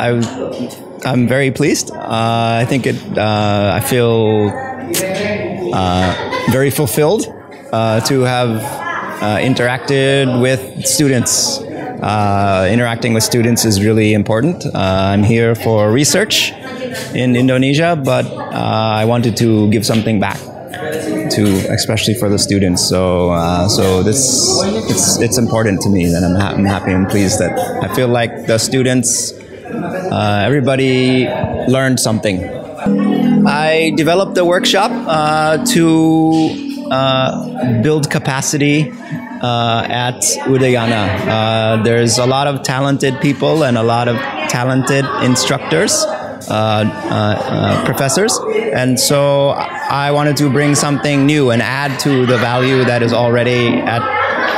I'm very pleased. I think I feel very fulfilled to have interacted with students. Interacting with students is really important. I'm here for research in Indonesia, but I wanted to give something back especially for the students. So it's important to me that I'm happy and pleased that I feel like the students, everybody learned something. I developed the workshop to build capacity at Udayana. There's a lot of talented people and a lot of talented instructors, professors, and so I wanted to bring something new and add to the value that is already at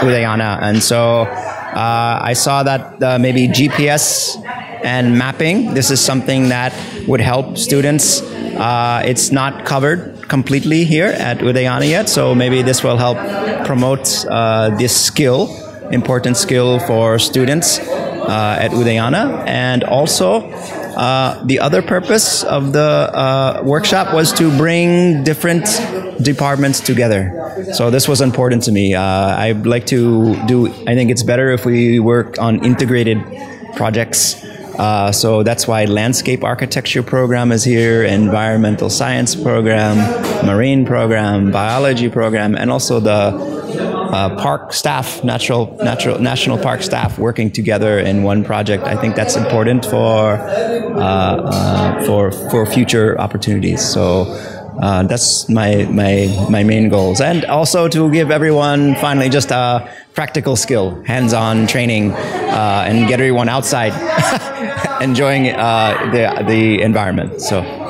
Udayana. And so I saw that maybe GPS and mapping, this is something that would help students. It's not covered completely here at Udayana yet, so maybe this will help promote this skill, important skill for students at Udayana. And also the other purpose of the workshop was to bring different departments together. So this was important to me. I'd like to I think it's better if we work on integrated projects. So that's why landscape architecture program is here, environmental science program, marine program, biology program, and also the park staff, national park staff working together in one project. I think that's important for future opportunities. So that's my main goals, and also to give everyone finally just a practical skill, hands-on training, and get everyone outside enjoying the environment. So.